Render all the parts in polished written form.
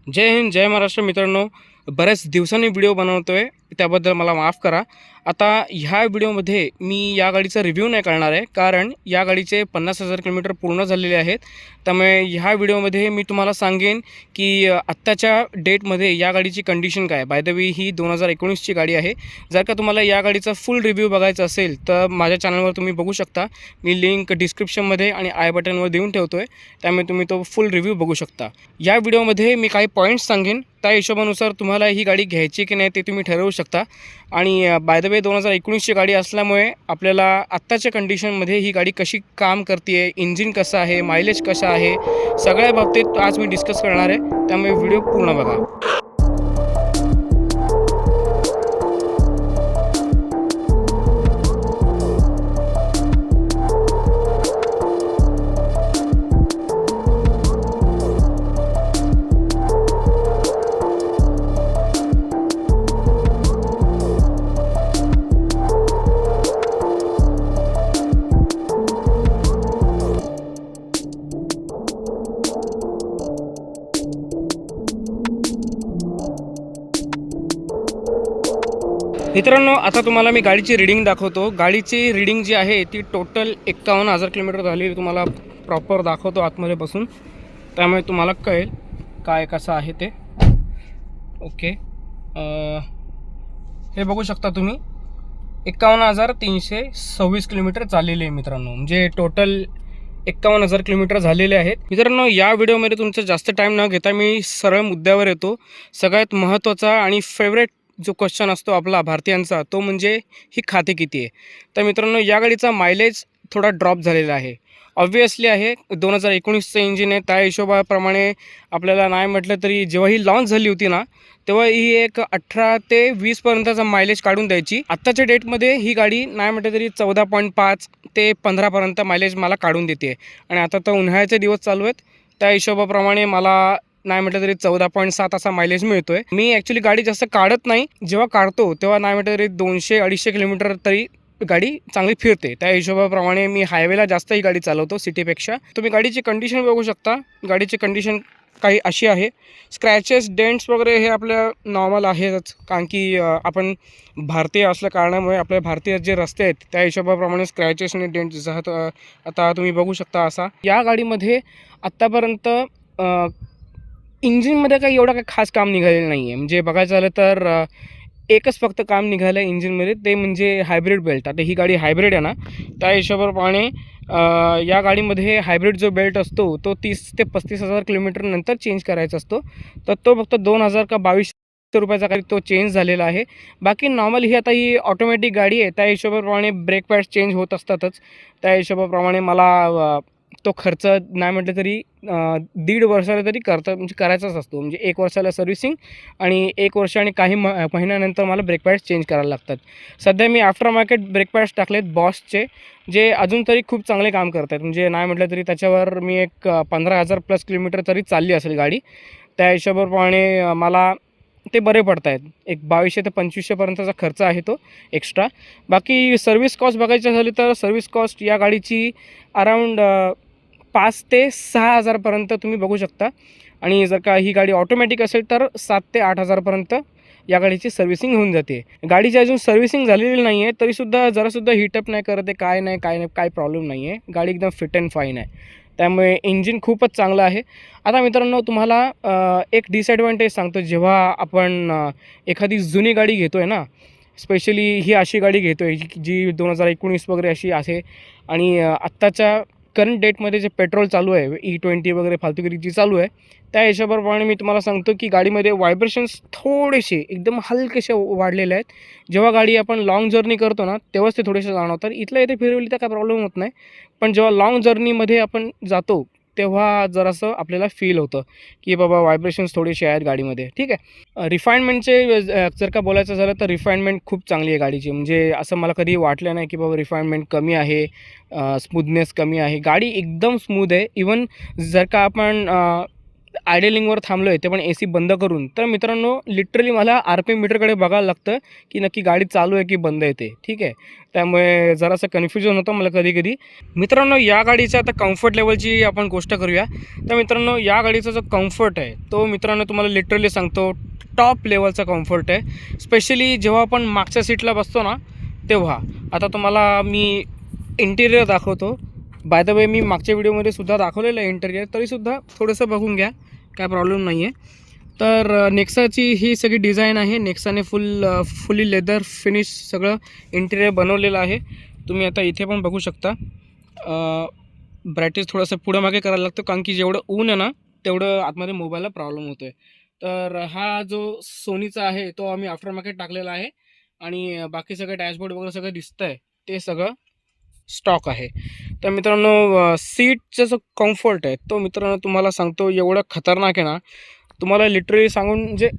जय हिंद, जय महाराष्ट्र मित्रांनो. बऱ्याच दिवसांनी व्हिडिओ बनवतोय, त्याबद्दल मला माफ करा. आता ह्या व्हिडिओमध्ये मी या गाडीचा रिव्ह्यू नाही करणार आहे, कारण या गाडीचे 50,000 किलोमीटर पूर्ण झालेले आहेत. त्यामुळे ह्या व्हिडिओमध्ये मी तुम्हाला सांगेन की आत्ताच्या डेटमध्ये या गाडीची कंडिशन काय. बाय द वे ही 2019ची गाडी आहे. जर का तुम्हाला या गाडीचा फुल रिव्ह्यू बघायचा असेल तर माझ्या चॅनलवर तुम्ही बघू शकता. मी लिंक डिस्क्रिप्शनमध्ये आणि आय बटनवर देऊन ठेवतो आहे, त्यामुळे तुम्ही तो फुल रिव्ह्यू बघू शकता. या व्हिडिओमध्ये मी काही पॉईंट्स सांगेन, त्या हिशोबानुसार तुम्हाला ही गाडी घ्यायची की नाही ते तुम्ही ठरवू शकता. आणि बाय द वे 2019ची गाडी असल्यामुळे आपल्याला आत्ताच्या कंडिशनमध्ये ही गाडी कशी काम करते आहे, इंजिन कसं आहे, मायलेज कसं आहे, सगळ्या बाबतीत आज मी डिस्कस करणार आहे. त्यामुळे व्हिडिओ पूर्ण बघा. मित्रांनो, आता तुम्हाला मी गाडीची रीडिंग दाखवतो. गाडीची रीडिंग जी आहे ती टोटल 51,000 किलोमीटर झाली. तुम्हाला प्रॉपर दाखवतो आतमध्ये बसून, त्यामुळे तुम्हाला कळेल काय कसं आहे ते. ओके, हे बघू शकता तुम्ही 51,326 किलोमीटर चाललेले आहे मित्रांनो. म्हणजे टोटल 51,000 किलोमीटर झालेले आहेत. मित्रांनो, या व्हिडिओमध्ये तुमचं जास्त टाईम न घेता मी सरळ मुद्द्यावर येतो. सगळ्यात महत्त्वाचा आणि फेवरेट जो क्वेश्चन असतो आपला भारतीयांचा, तो म्हणजे ही खाते किती आहे. तर मित्रांनो, या गाडीचा मायलेज थोडा ड्रॉप झालेला आहे. ऑब्वियसली आहे, 2019चं इंजिन आहे. त्या हिशोबाप्रमाणे आपल्याला नाही म्हटलं तरी जेव्हा ही लॉन्च झाली होती ना, तेव्हा ही एक 18 ते 20पर्यंतचा मायलेज काढून द्यायची. आत्ताच्या डेटमध्ये ही गाडी नाही म्हटलं तरी 14.5 ते 15पर्यंत मायलेज मला काढून देते. आणि आता तर उन्हाळ्याचे दिवस चालू आहेत, त्या हिशोबाप्रमाणे मला नाही म्हटलं तरी 14.7 असा मायलेज मिळतो आहे. मी ॲक्च्युली गाडी जास्त काढत नाही, जेव्हा काढतो तेव्हा नाही म्हटलं तरी 200-250 किलोमीटर तरी गाडी चांगली फिरते. त्या हिशोबाप्रमाणे मी हायवेला जास्त ही गाडी चालवतो सिटीपेक्षा. तुम्ही गाडीची कंडिशन बघू शकता. गाडीची कंडिशन काही अशी आहे. स्क्रॅचेस, डेंट्स वगैरे हे आपल्या नॉर्मल आहेच, कारण की आपण भारतीय असल्या कारणामुळे आपल्या भारतीय जे रस्ते आहेत त्या हिशोबाप्रमाणे स्क्रॅचेस आणि डेंट्स आता तुम्ही बघू शकता. असा या गाडीमध्ये आत्तापर्यंत इंजिनमध्ये काही एवढं काही खास काम निघालेलं नाही आहे. म्हणजे बघायचं झालं तर एकच फक्त काम निघालं आहे इंजिनमध्ये, ते म्हणजे हायब्रिड बेल्ट. आता ही गाडी हायब्रिड आहे ना, त्या हिशोबाप्रमाणे या गाडीमध्ये हायब्रिड जो बेल्ट असतो तो 30 ते 35,000 किलोमीटर नंतर चेंज करायचा असतो. तर तो फक्त 2,000 का 2,200 रुपयाचा काही तो चेंज झालेला आहे. बाकी नॉर्मल ही आता ही ऑटोमॅटिक गाडी आहे, त्या हिशोबाप्रमाणे ब्रेक पॅड्स चेंज होत असतातच. त्या हिशोबाप्रमाणे मला तो खर्च नाही म्हटलं तरी 1.5 वर्षाला तरी म्हणजे करायचाच असतो. म्हणजे 1 वर्षाला सर्व्हिसिंग आणि 1 वर्ष आणि काही महिन्यानंतर मला ब्रेक पॅड्स चेंज करायला लागतात. सध्या मी आफ्टर मार्केट ब्रेक पॅड्स टाकलेत बॉसचे, जे अजून तरी खूप चांगले काम करत आहेत. म्हणजे नाही म्हटलं तरी त्याच्यावर मी एक 15,000 प्लस किलोमीटर तरी चालली असेल गाडी. त्या हिशोबाप्रमाणे मला ते बरे पडत आहेत. एक 2,200 ते 2,500 पर्यंतचा खर्च आहे तो एक्स्ट्रा. बाकी सर्व्हिस कॉस्ट बघायची झाली तर सर्व्हिस कॉस्ट या गाडीची अराऊंड 5 ते 6,000पर्यंत तुम्ही बघू शकता. आणि जर का ही गाडी ऑटोमॅटिक असेल तर 7 ते 8,000पर्यंत या गाडीची सर्व्हिसिंग होऊन जाते. गाडीची अजून सर्व्हिसिंग झालेली नाही आहे, तरीसुद्धा जरासुद्धा हीटअप नाही करत आहे, काय नाही, काय प्रॉब्लेम नाही आहे. गाडी एकदम फिट अँड फाईन आहे. त्यामुळे इंजिन खूपच चांगलं आहे. आता मित्रांनो, तुम्हाला एक डिसॲडव्हांटेज सांगतो. जेव्हा आपण एखादी जुनी गाडी घेतो आहे ना, स्पेशली ही अशी गाडी घेतो आहे जी 2019 वगैरे अशी आहे, आणि आत्ताच्या करंट डेटमध्ये जे पेट्रोल चालू आहे, E20 वगैरे फालतूगिरी जी चालू आहे, त्या हिशोबाप्रमाणे मी तुम्हाला सांगतो की गाडीमध्ये व्हायब्रेशन्स थोडेसे एकदम हलकेसे वाढलेले आहेत. जेव्हा गाडी आपण लाँग जर्नी करतो ना, तेव्हाच ते थोडेसे जाणवतात. इथल्या इथे फिरवली तर काय प्रॉब्लेम होत नाही, पण जेव्हा लाँग जर्नीमध्ये आपण जातो तेव्हा जरासं आपल्याला फील होतं की बाबा व्हायब्रेशन्स थोडेसे आहेत गाडीमध्ये. ठीक आहे. रिफाईनमेंटचे जर का बोलायचं झालं तर रिफाईनमेंट खूप चांगली आहे गाडीची. म्हणजे असं मला कधी वाटलं नाही की बाबा रिफाईनमेंट कमी आहे, स्मूथनेस कमी आहे. गाडी एकदम स्मूथ आहे. इवन जर का आपण आयडलिंगवर थांबलो आहे ते पण AC बंद करून, तर मित्रांनो लिटरली मला RPM मीटरकडे बघायला लागतं की नक्की गाडी चालू आहे की बंद आहे ते, ठीक आहे. त्यामुळे जरासं कन्फ्युजन होतं मला कधी-कधी. मित्रांनो या गाडीच्या आता कम्फर्ट लेवलची आपण गोष्ट करूया. तर मित्रांनो या गाडीचा जो कम्फर्ट आहे तो मित्रांनो तुम्हाला लिटरली सांगतो टॉप लेवलचा कम्फर्ट आहे. स्पेशली जेव्हा आपण मागच्या सीटला बसतो ना तेव्हा. आता तुम्हाला मी इंटिरियर दाखवतो. बाय द वे मी मागच्या व्हिडिओमध्ये सुद्धा दाखवलेलं आहे इंटिरियर, तरीसुद्धा थोडंसं बघून घ्या, काय प्रॉब्लेम नाही आहे. तर नेक्साची ही सगळी डिझाईन आहे. नेक्साने फुली लेदर फिनिश सगळं इंटिरियर बनवलेलं आहे. तुम्ही आता इथे पण बघू शकता. ब्राईटनेस थोडंसं पुढं मागे करायला लागतं, कारण की जेवढं ऊन आहे ना तेवढं आतमध्ये मोबाईलला प्रॉब्लेम होतो आहे. तर हा जो सोनीचा आहे तो आम्ही आफ्टर मार्केट टाकलेला आहे आणि बाकी सगळं डॅशबोर्ड वगैरे सगळं दिसतं आहे ते सगळं स्टॉक आहे. तर मित्रांनो सीटचा जो कम्फर्ट आहे तो मित्रांनो तुम्हाला सांगतो एवढा खतरनाक आहे ना, तुम्हाला लिटरली सांगून म्हणजे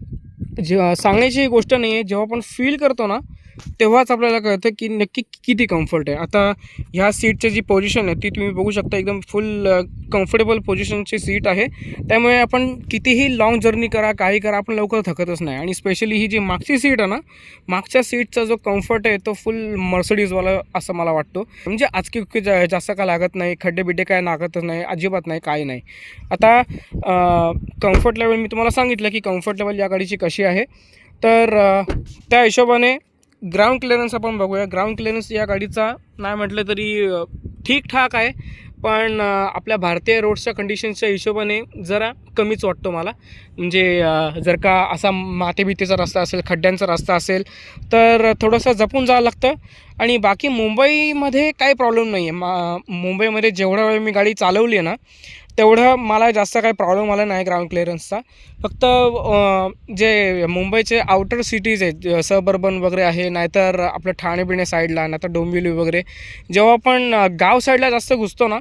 सांगण्याची गोष्ट नाही आहे. जेव्हा आपण फील करतो ना तेव्हाच आपल्याला कळतं की नक्की किती कम्फर्ट आहे. आता ह्या सीटची जी पोझिशन आहे ती तुम्ही बघू शकता, एकदम फुल कम्फर्टेबल पोझिशनची सीट आहे. त्यामुळे आपण कितीही लाँग जर्नी करा, काही करा, आपण लवकर थकतच नाही. आणि स्पेशली ही जी मागची सीट आहे ना, मागच्या सीटचा जो कम्फर्ट आहे तो फुल मर्सिडीजवाला असं मला वाटतो. म्हणजे आजकी जास्त का लागत नाही, खड्डे-बिड्डे काय लागतच नाही, अजिबात नाही, काही नाही. आता कम्फर्ट लेवल मी तुम्हाला सांगितलं की कम्फर्ट लेवल या गाडीची कशी आहे. तर त्या हिशोबाने ग्राउंड क्लिअरन्स आपण बघूया. ग्राउंड क्लिअरन्स या गाडीचा नाही म्हटलं तरी ठीकठाक आहे, पण आपल्या भारतीय रोड्सच्या कंडिशन्सच्या हिशोबाने जरा कमीच वाटतो मला. म्हणजे जर का असा मातीभीतीचा रस्ता असेल, खड्ड्यांचा रस्ता असेल तर थोडंसं जपून जावं लागतं. आणि बाकी मुंबईमध्ये काही प्रॉब्लेम नाही आहे. मुंबईमध्ये जेवढा वेळ मी गाडी चालवली आहे ना तेवढं मला जास्त काही प्रॉब्लेम आला नाही ग्राउंड क्लिअरन्सचा. फक्त जे मुंबईचे आउटर सिटीज आहेत, सबअर्बन वगैरे आहे, नाहीतर आपलं ठाणे-बिणे साईडला, नाहीतर डोंबिवली वगैरे, जेव्हा आपण गाव साईडला जास्त घुसतो ना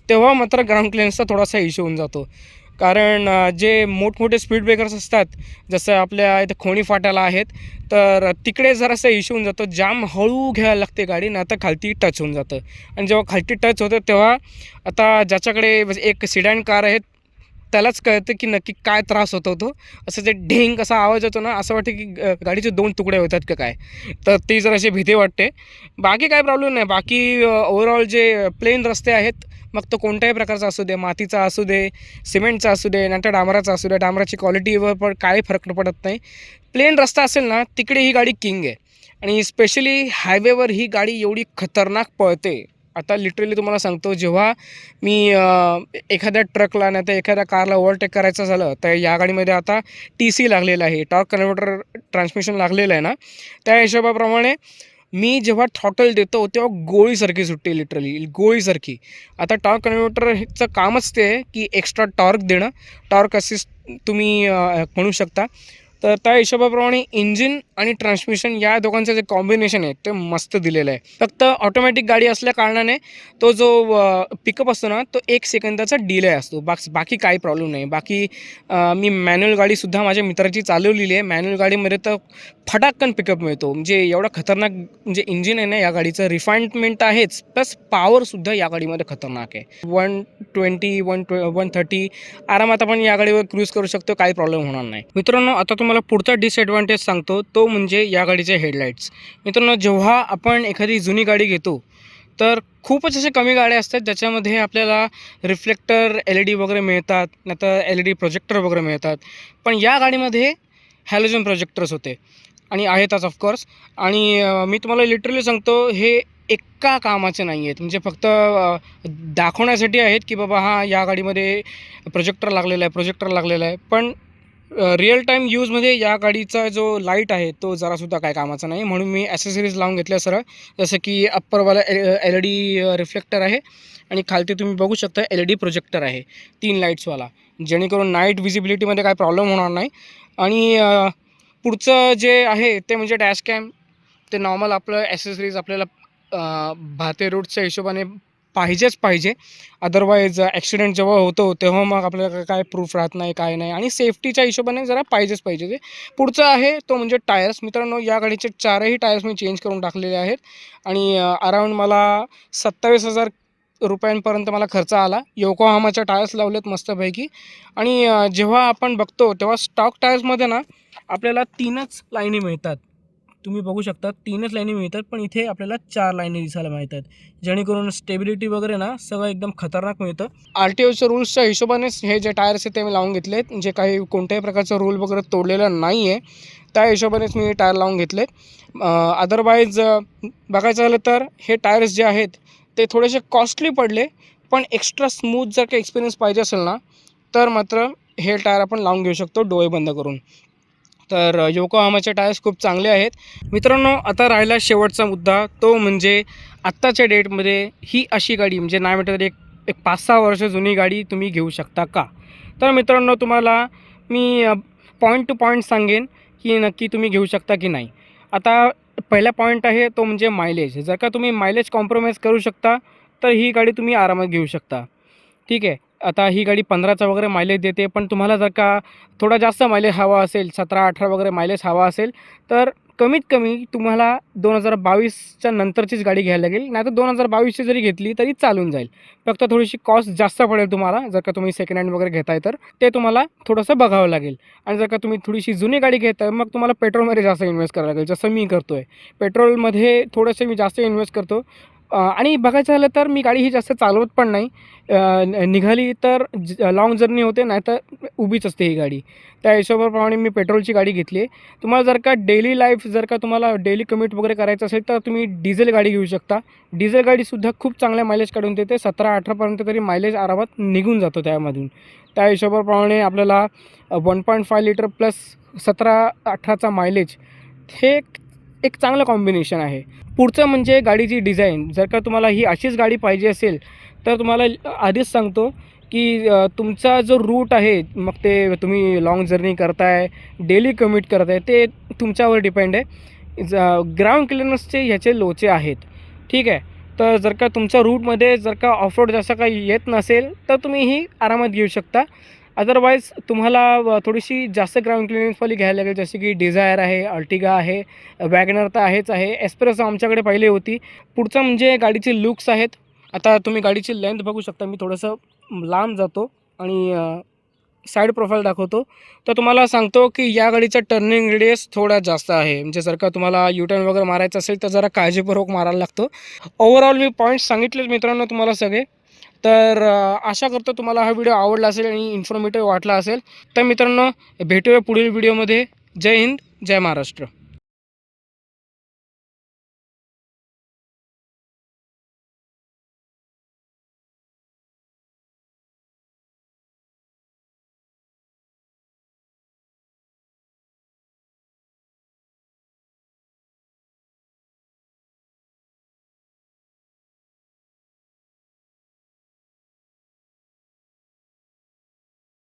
तेव्हा मात्र ग्राउंड क्लिअरन्सचा थोडासा इश्यू होऊन जातो. कारण जे मोठमोठे स्पीड ब्रेकर्स असतात, जसं आपल्या इथे खोणी फाट्याला आहेत, तर तिकडे जरासा इश्यू होऊन जातो. जाम हळू घ्यायला लागते गाडी, नाहीतर खालती टच होऊन जातं. आणि जेव्हा खालती टच होतं तेव्हा आता ज्याच्याकडे एक सिडॅन कार आहे त्यालाच कळतं की नक्की काय त्रास होतो तो. असं जे ढेंग असा आवाज येतो ना, असं वाटतं की गाडीचे 2 तुकडे होतात का काय. तर ती जराशी भीती वाटते. बाकी काही प्रॉब्लेम नाही. बाकी ओव्हरऑल जे प्लेन रस्ते आहेत, मग तो कोणत्याही प्रकारचा असू दे, मातीचा असू दे, सिमेंटचा असू दे, नाहीतर डांबराचा असू दे, डांबराची क्वालिटीवर पण काही फरक पडत नाही. प्लेन रस्ता असेल ना तिकडे ही गाडी किंग आहे. आणि स्पेशली हायवेवर ही गाडी एवढी खतरनाक पळते. आता लिटरली तुम्हाला सांगतो, जेव्हा मी एखाद्या ट्रकला नाही तर एखाद्या कारला ओव्हरटेक करायचं झालं तर या गाडीमध्ये आता TC लागलेलं आहे, टॉर्क कन्व्हर्टर ट्रान्समिशन लागलेलं आहे ना, त्या हिशोबाप्रमाणे मी जेव्हा थ्रॉटल देतो तेव्हा गोळीसारखी सुटते, लिटरली गोळीसारखी. आता टॉर्क कन्व्हर्टरचं कामच ते आहे की एक्स्ट्रा टॉर्क देणं, टॉर्क असिस्ट तुम्ही म्हणू शकता. तर त्या हिशोबाप्रमाणे इंजिन आणि ट्रान्समिशन या दोघांचं जे कॉम्बिनेशन आहे ते मस्त दिलेलं आहे. फक्त ऑटोमॅटिक गाडी असल्या कारणाने तो जो पिकअप असतो ना तो 1 सेकंदाचा डिले असतो. बाकी काही प्रॉब्लेम नाही. बाकी मी मॅन्युअल गाडीसुद्धा माझ्या मित्राची चालवलेली आहे. मॅन्युअल गाडीमध्ये तर फटाकन पिकअप मिळतो. म्हणजे एवढा खतरनाक म्हणजे इंजिन आहे ना या गाडीचं, रिफाईनमेंट आहेच, प्लस पॉवरसुद्धा या गाडीमध्ये खतरनाक आहे. 120 130 आरामात आपण या गाडीवर क्रूज करू शकतो, काही प्रॉब्लेम होणार नाही. मित्रांनो आता तुम्हाला पुढचा डिसएडव्हान्टेज सांगतो, तो म्हणजे या गाडीचे हेडलाईट्स. मित्रांनो जेव्हा आपण एखादी जुनी गाडी घेतो तर खूपच अशा कमी गाड्या असतात ज्याच्यामध्ये आपल्याला रिफ्लेक्टर LED वगैरे मिळतात, नाहीतर LED प्रोजेक्टर वगैरे मिळतात. पण या गाडीमध्ये हॅलोजन प्रोजेक्टर्स होते आणि आहेतच ऑफकोर्स. आणि मी तुम्हाला लिटरली सांगतो हे एका कामाचे नाही आहेत. म्हणजे फक्त दाखवण्यासाठी आहेत की बाबा हां या गाडीमध्ये प्रोजेक्टर लागलेला आहे. पण रिअल टाईम यूजमध्ये या गाडीचा जो लाईट आहे तो जरासुद्धा काय कामाचा नाही. म्हणून मी ॲसेसरीज लावून घेतल्या सरळ. जसं की अप्परवाला LED रिफ्लेक्टर आहे आणि खालती तुम्ही बघू शकता LED प्रोजेक्टर आहे 3 लाईट्सवाला, जेणेकरून नाईट व्हिजिबिलिटीमध्ये काही प्रॉब्लेम होणार नाही. आणि पुढचं जे आहे ते म्हणजे डॅश कॅम. ते नॉर्मल आपलं ॲसेसरीज आपल्याला भारतीय रोडच्या हिशोबाने पाहिजे. अदरवाईज ॲक्सिडेंट जेव्हा होतो तेव्हा मग आपल्याला काय प्रूफ राहत नाही, काय नाही. आणि सेफ्टीच्या हिशोबाने जरा पाहिजे ते. पुढचं आहे तो म्हणजे टायर्स. मित्रांनो या गाडीचे 4ही टायर्स मी चेंज करून टाकलेले आहेत आणि अराऊंड मला 27,000 रुपयांपर्यंत मला खर्च आला. योकोहामाच्या टायर्स लावलेत मस्तपैकी. आणि जेव्हा आपण बघतो तेव्हा स्टॉक टायर्समध्ये ना आपल्याला 3च लाईनी मिळतात. तुम्ही बघू शकता 3च लाईनी मिळतात, पण इथे आपल्याला 4 लाईनी दिसायला मिळतात, जेणेकरून स्टेबिलिटी वगैरे ना सगळं एकदम खतरनाक मिळतं. RTOच्या रूल्सच्या हिशोबानेच हे जे टायर्स आहेत ते मी लावून घेतलेत. जे काही कोणत्याही प्रकारचा रूल वगैरे तोडलेला नाही आहे, त्या हिशोबानेच मी टायर लावून घेतलेत. अदरवाईज बघायचं झालं तर हे टायर्स जे आहेत ते थोडेसे कॉस्टली पडले, पण एक्स्ट्रा स्मूथ जर काही एक्सपिरियन्स पाहिजे असेल ना तर मात्र हे टायर आपण लावून घेऊ शकतो डोळे बंद करून. तर योकोहामाचे टायर्स खूप चांगले आहेत. मित्रांनो, आता राहिला शेवटचा मुद्दा, तो म्हणजे आत्ताच्या डेटमध्ये ही अशी गाडी म्हणजे नाही म्हटलं तरी एक 5-6 वर्ष जुनी गाडी तुम्ही घेऊ शकता का? तर मित्रांनो, तुम्हाला मी पॉईंट टू पॉईंट सांगेन की नक्की तुम्ही घेऊ शकता की नाही. आता पहिला पॉईंट आहे तो म्हणजे मायलेज. जर का तुम्ही मायलेज कॉम्प्रोमाइज करू शकता तर ही गाडी तुम्ही आरामात घेऊ शकता. ठीक आहे. आता ही गाडी 15चा वगैरे मायलेज देते, पण तुम्हाला जर का थोडा जास्त मायलेज हवा असेल, 17-18 वगैरे मायलेज हवा असेल, तर कमीत कमी तुम्हाला 2022च्या नंतरचीच गाडी घ्यायला लागेल. नाहीतर 2022ची जरी घेतली तरी चालून जाईल. फक्त थोडीशी कॉस्ट जास्त पडेल तुम्हाला, जर का तुम्ही सेकंड हँड वगैरे घेताय तर ते तुम्हाला थोडंसं बघावं लागेल. आणि जर का तुम्ही थोडीशी जुनी गाडी घेताय, मग तुम्हाला पेट्रोलमध्ये जास्त इन्व्हेस्ट करावं लागेल, जसं मी करतो आहे. पेट्रोलमध्ये थोडंसं मी जास्त इन्व्हेस्ट करतो. आणि बघायचं झालं तर मी गाडी ही जास्त चालवत पण नाही. निघाली तर लाँग जर्नी होते, नाहीतर उभीच असते ही गाडी. त्या हिशोबाप्रमाणे मी पेट्रोलची गाडी घेतली आहे. तुम्हाला जर का डेली लाईफ जर का तुम्हाला डेली कम्यूट वगैरे करायचं असेल तर तुम्ही डिझेल गाडी घेऊ शकता. डिझेल गाडीसुद्धा खूप चांगल्या मायलेज काढून देते. 17-18पर्यंत तरी मायलेज आरामात निघून जातो त्यामधून. त्या हिशोबाप्रमाणे आपल्याला 1.5 लिटर प्लस 17-18चा मायलेज हे एक चांगलं कॉम्बिनेशन आहे. पुढचं म्हणजे गाडीची डिझाईन. जर का तुम्हाला ही अशीच गाडी पाहिजे असेल तर तुम्हाला आधीच सांगतो की तुमचा जो रूट आहे, मग ते तुम्ही लाँग जर्नी करताय, डेली कम्यूट करताय, ते तुमच्यावर डिपेंड आहे. ग्राउंड क्लिअरन्सचे ह्याचे लोचे आहेत. ठीक आहे. तर जर का तुमच्या रूटमध्ये जर का ऑफ रोड जसं काही येत नसेल तर तुम्ही ही आरामात घेऊ शकता. अदरवाईज तुम्हाला थोडीशी जास्त ग्राउंड क्लिअरन्सवाली घ्यायला लागेल, जसे की डिझायर आहे, अर्टिगा आहे, वॅगनर तर आहेच आहे, एस्प्रेसो आमच्याकडे पहिले होती. पुढचं म्हणजे गाडीचे लुक्स आहेत. आता तुम्ही गाडीची लेंथ बघू शकता. मी थोडंसं लांब जातो आणि साईड प्रोफाईल दाखवतो. तर तुम्हाला सांगतो की या गाडीचा टर्निंग रेडियस थोडा जास्त आहे. म्हणजे जर का तुम्हाला यू-टर्न वगैरे मारायचं असेल तर जरा काळजीपूर्वक मारायला लागतो. ओव्हरऑल मी पॉईंट्स सांगितलेच मित्रांनो तुम्हाला सगळे. तर आशा करतो तुम्हाला हा व्हिडिओ आवडला असेल आणि इन्फॉर्मेटिव्ह वाटला असेल. तर मित्रांनो, भेटूया पुढील व्हिडिओमध्ये. जय हिंद, जय महाराष्ट्र.